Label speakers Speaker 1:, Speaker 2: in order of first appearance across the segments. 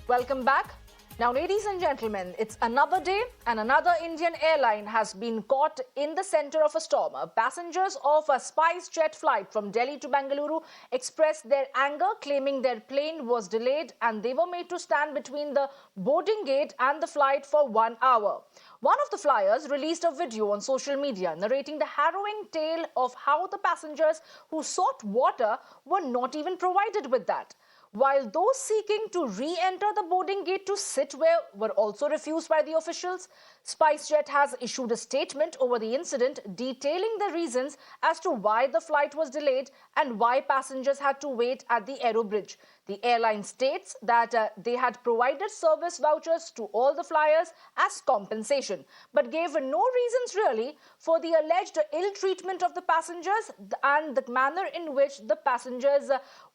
Speaker 1: Welcome back. Now, ladies and gentlemen, it's another day and another Indian airline has been caught in the center of a storm. Passengers of a SpiceJet flight from Delhi to Bengaluru expressed their anger, claiming their plane was delayed and they were made to stand between the boarding gate and the flight for 1 hour. One of the flyers released a video on social media narrating the harrowing tale of how the passengers who sought water were not even provided with that, while those seeking to re-enter the boarding gate to sit were also refused by the officials. SpiceJet has issued a statement over the incident detailing the reasons as to why the flight was delayed and why passengers had to wait at the aerobridge. The airline states that they had provided service vouchers to all the flyers as compensation, but gave no reasons really for the alleged ill treatment of the passengers and the manner in which the passengers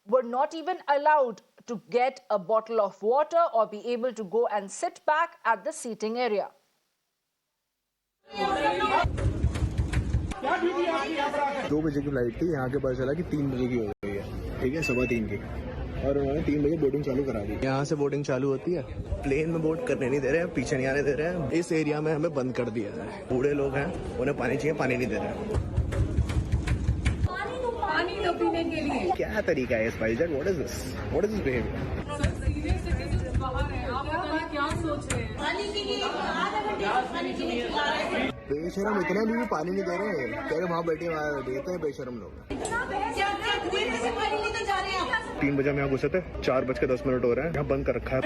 Speaker 1: were not even allowed to get a bottle of water or be able to go and sit back at the seating area.
Speaker 2: 2 बजे की flight थी, यहाँ के पता चला कि 3 बजे की हो गई है, ठीक है, 3:15 की, और उन्होंने 3 बजे बोर्डिंग चालू करा दी। यहाँ से बोर्डिंग चालू होती है, प्लेन में बोर्ड करने नहीं दे रहे हैं, पीछे नहीं आने दे रहे हैं। इस एरिया में हमें बंद कर दिया है। बूढ़े लोग हैं, उन्हें पानी चाहिए, पानी नहीं दे रहे हैं।
Speaker 3: पानी तो पीने के लिए
Speaker 2: क्या तरीका है SpiceJet? What is this? What is this behavior?
Speaker 3: क्या सोच रहे हैं?
Speaker 2: बेशरम इतना भी पानी नहीं दे रहे हैं, कह रहे वहाँ बैठे देते हैं बेशरम लोग। 3 बजे हम यहाँ घुसे थे, 4:10 हो रहे हैं, यहाँ बंद कर रखा है।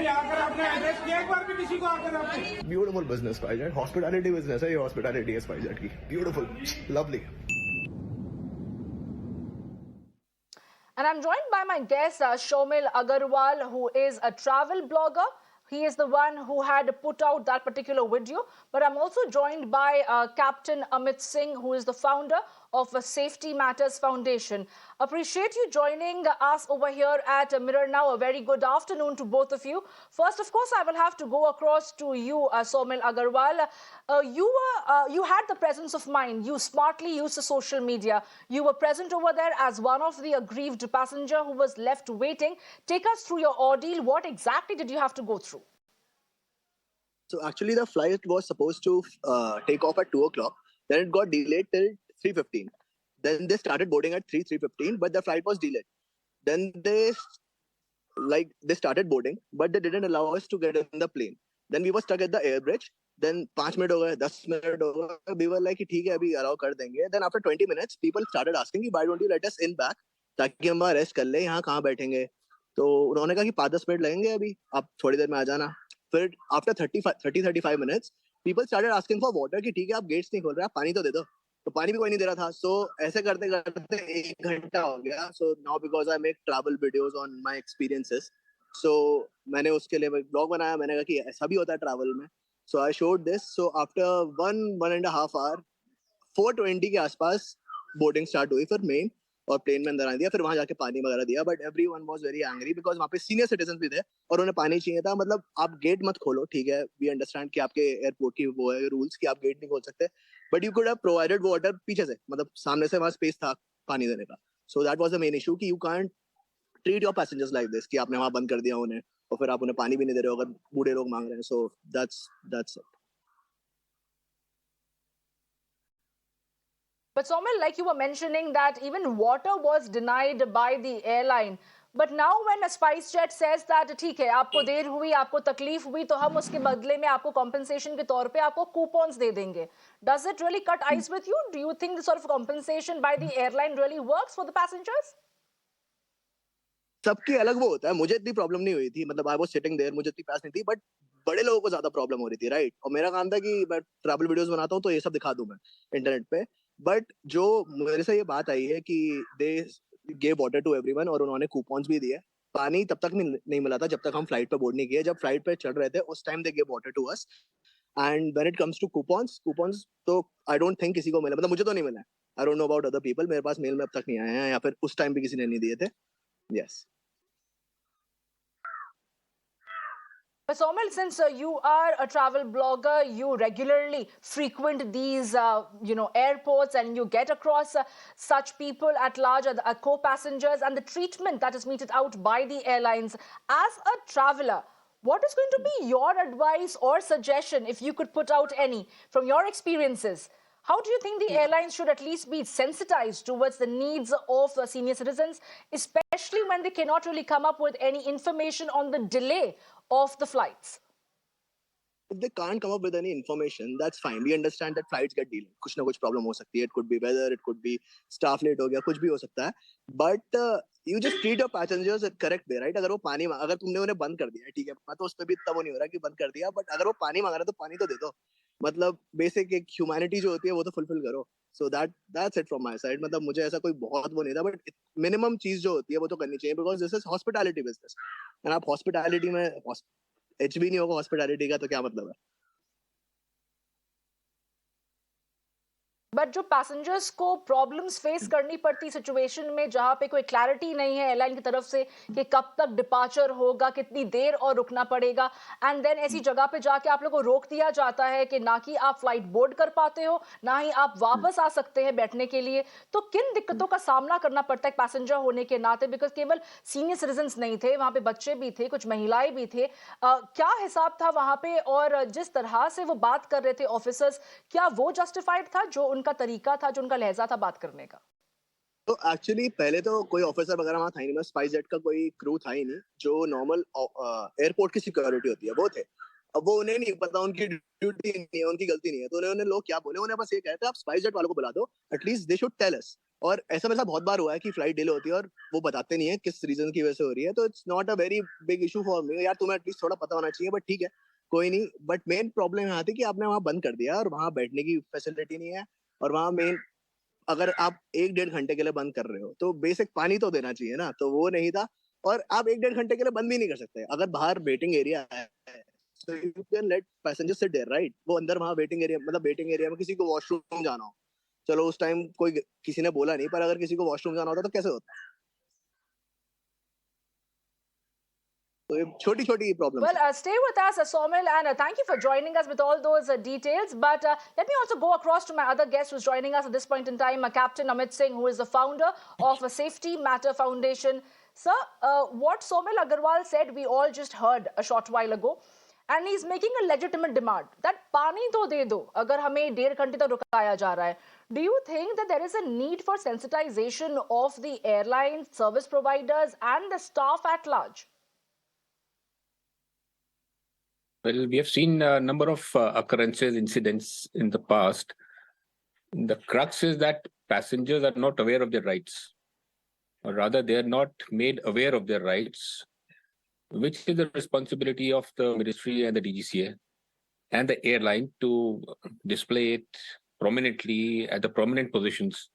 Speaker 2: Beautiful business SpiceJet, hospitality business है ये, हॉस्पिटैलिटी है SpiceJet की, beautiful, lovely.
Speaker 1: And I'm joined by my guest, Soumil Agarwal, who is a travel blogger. He is the one who had put out that particular video. But I'm also joined by Captain Amit Singh, who is the founder of Safety Matters Foundation. Appreciate you joining us over here at Mirror Now. A very good afternoon to both of you. First, of course, I will have to go across to you, Soumil Agarwal. You had the presence of mind. You smartly used the social media. You were present over there as one of the aggrieved passenger who was left waiting. Take us through your ordeal. What exactly did you have to go through?
Speaker 4: So actually the flight was supposed to take off at 2 o'clock. Then it got delayed till 3:15. Then they started boarding at 3:15, but the flight was delayed. Then they started boarding, but they didn't allow us to get in the plane. Then we were stuck at the air bridge. Then 5 minutes ho gaye, 10 minutes ho gaye. We were like, "ठीक है, अभी allow कर देंगे." Then after 20 minutes, people started asking, "Why don't you let us in back? ताकि हम rest कर ले, यहाँ कहाँ बैठेंगे?" तो उन्होंने कहा कि 5-10 मिनट लगेंगे, अभी आप थोड़ी देर में आ जाना। फिर after 30-35 minutes, people started asking for water कि ठीक है, आप गेट्स नहीं खोल रहे, आप पानी तो दे दो। तो पानी भी कोई नहीं दे रहा था। सो ऐसे करते करते 1 घंटा हो गया। So now because I make travel videos on my experiences, so मैंने उसके लिए ब्लॉग बनाया। मैंने कहा कि ऐसा भी होता है ट्रैवल में। So I showed this. So after 1.5 hour 4:20 के आसपास बोर्डिंग स्टार्ट हुई फिर मेन, और प्लेन में अंदर आ दिया। फिर वहां जाके पानी वगैरह दिया, but everyone was very angry because वहाँ पे सीनियर सिटीजन भी थे और उन्हें पानी चाहिए था। मतलब आप गेट मत खोलो, ठीक है, वी अंडरस्टैंड कि आपके एयरपोर्ट की वो है रूल्स कि आप गेट नहीं खोल सकते, but you could have provided water पीछे से, मतलब सामने से वहाँ स्पेस था पानी देने का। So that was the main issue कि you can't treat your passengers like this कि आपने वहाँ बंद कर दिया उन्हें और फिर आप उन्हें पानी भी नहीं दे रहे हो अगर बूढ़े लोग मांग रहे हैं। So that's it.
Speaker 1: But Soumil, like you were mentioning that even water was denied by the airline. But now when a SpiceJet says that ठीक है, आपको देर हुई, आपको तकलीफ हुई, तो हम उसके बदले में आपको compensation के तौर पे आपको coupons दे देंगे. Does it really cut ice with you? Do you think this sort of compensation by the airline really works for the passengers?
Speaker 4: सबकी अलग वो होता है। मुझे इतनी प्रॉब्लम नहीं हुई थी, मतलब आई वाज सिटिंग देयर, मुझे इतनी प्यास नहीं थी, बट बड़े लोगों को ज्यादा प्रॉब्लम हो रही थी, राइट। और मेरा काम था कि मैं ट्रैवल वीडियोस बनाता हूँ तो ये सब दिखा दूं मैं इंटरनेट पे। बट जो मेरे से ये बात आई है कि they gave water to everyone और उन्होंने कूपन्स भी दिए। पानी तब तक नहीं मिला था जब तक हम फ्लाइट पे बोर्ड नहीं किए। जब फ्लाइट पे चढ़ रहे थे उस time they gave water to us. And when it comes to coupons तो आई डोंट थिंक किसी को मिला, मतलब मुझे तो नहीं मिला। I don't know about other people, मेरे पास मेल में अब तक नहीं आए हैं, या फिर उस टाइम भी किसी ने नहीं दिए थे। Yes.
Speaker 1: But Soumil, since you are a travel blogger, you regularly frequent these, airports, and you get across such people at large, co-passengers, and the treatment that is meted out by the airlines. As a traveler, What is going to be your advice or suggestion, if you could put out any from your experiences? How do you think the airlines should at least be sensitized towards the needs of senior citizens, especially when they cannot really come up with any information on the delay of the flights?
Speaker 4: If they can't come up with any information, that's fine. We understand that flights get delayed. कुछ ना कुछ problem हो सकती है. It could be weather, it could be staff late हो गया, कुछ भी हो सकता है. But you just treat your passengers correct way, right? अगर वो पानी अगर तुमने उन्हें बंद कर दिया, ठीक है, मैं तो उस पर भी इतना वो नहीं हो रहा कि बंद कर दिया, but अगर वो पानी मांग रहा है तो पानी तो दे दो. मतलब बेसिक एक ह्यूमैनिटी जो होती है वो तो फुलफिल करो. So that's it from my side. मतलब मुझे ऐसा कोई बहुत वो नहीं था, but मिनिमम चीज जो होती है वो तो करनी चाहिए, because this is hospitality business. and आप hospitality में एच भी नहीं होगा हॉस्पिटैलिटी का तो क्या मतलब है.
Speaker 1: बट जो पैसेंजर्स को प्रॉब्लम्स फेस करनी पड़ती सिचुएशन में जहां पे कोई क्लैरिटी नहीं है एयरलाइन की तरफ से कि कब तक डिपार्चर होगा, कितनी देर और रुकना पड़ेगा, एंड देन ऐसी जगह पे जाके आप लोगों को रोक दिया जाता है कि ना कि आप फ्लाइट बोर्ड कर पाते हो, ना ही आप वापस आ सकते हैं बैठने के लिए, तो किन दिक्कतों का सामना करना पड़ता है पैसेंजर होने के नाते? बिकॉज केवल सीनियर सिटीजन्स नहीं थे, वहां पे बच्चे भी थे, कुछ महिलाएं भी थे. क्या हिसाब था वहां पे? और जिस तरह से वो बात कर रहे थे ऑफिसर्स, क्या वो जस्टिफाइड था, जो उनका तरीका था, जो उनका लहजा था बात करने का?
Speaker 4: तो एक्चुअली पहले तो कोई ऑफिसर वगैरह वहाँ था ही नहीं. स्पाइस जेट का कोई क्रू था ही नहीं. जो नॉर्मल एयरपोर्ट की सिक्योरिटी होती है वो थे. अब वो उन्हें नहीं पता, उनकी ड्यूटी नहीं है, उनकी गलती नहीं है, तो उन्हें लोग क्या बोले, उन्हें बस ये कहते हैं आप स्पाइस जेट वालों को बुला दो, at least they should tell us. और ऐसा मेरे साथ बहुत बार हुआ है कि फ्लाइट डिले होती है और वो बताते नहीं है किस रीजन की वजह से हो रही है. तो it's not a very big issue for me. यार तुम्हें एटलीस्ट थोड़ा पता होना चाहिए, बट ठीक है कोई नहीं. बट मेन प्रॉब्लम यहाँ थी कि आपने वहाँ बंद कर दिया और वहाँ बैठने की फैसिलिटी नहीं है. और वहाँ मेन अगर आप 1-1.5 घंटे के लिए बंद कर रहे हो तो बेसिक पानी तो देना चाहिए ना, तो वो नहीं था. और आप 1-1.5 घंटे के लिए बंद भी नहीं कर सकते. अगर बाहर वेटिंग एरिया है so you can let passengers sit there, right? वो अंदर वहाँ वेटिंग एरिया, मतलब वेटिंग एरिया में किसी को वॉशरूम जाना हो, चलो उस टाइम कोई किसी ने बोला नहीं, पर अगर किसी को वॉशरूम जाना होता तो कैसे होता? तो ये छोटी छोटी problem.
Speaker 1: Well, stay with us, Soumil, and thank you for joining us with all those details. But let me also go across to my other guest who's joining us at this point in time, Captain Amit Singh, who is the founder of a Safety Matter Foundation. Sir, what Soumil Agarwal said, we all just heard a short while ago. And he's making a legitimate demand that पानी तो दे दो अगर हमें 1.5 घंटे तक रुकाया जा रहा है. Do you think that there is a need for sensitization of the airline service providers and the staff at large?
Speaker 5: Well, we have seen a number of occurrences, incidents in the past. The crux is that passengers are not aware of their rights, or rather, they are not made aware of their rights, which is the responsibility of the ministry and the DGCA and the airline to display it prominently at the prominent positions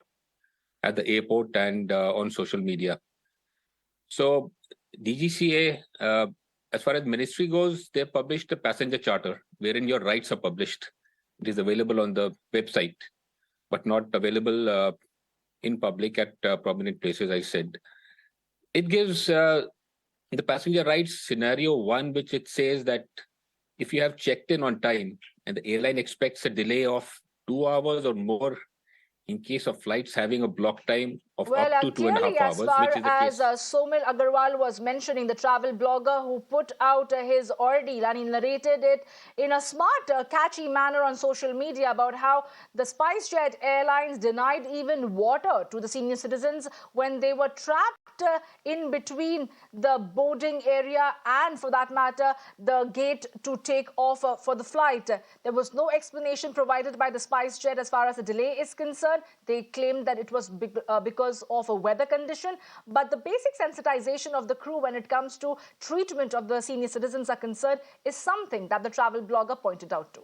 Speaker 5: at the airport and on social media. So DGCA, as far as ministry goes, they published a passenger charter wherein your rights are published. It is available on the website, but not available in public at prominent places, I said. It gives the passenger rights scenario one, which it says that if you have checked in on time and the airline expects a delay of 2 hours or more in case of flights having a block time of up to 2.5 hours, which is the case.
Speaker 1: As Soumil Agarwal was mentioning, the travel blogger who put out his ordeal and he narrated it in a smart, catchy manner on social media about how the SpiceJet Airlines denied even water to the senior citizens when they were trapped in between the boarding area and, for that matter, the gate to take off for the flight. There was no explanation provided by the SpiceJet as far as the delay is concerned. They claimed that it was because of a weather condition, but the basic sensitization of the crew when it comes to treatment of the senior citizens are concerned is something that the travel blogger pointed out to.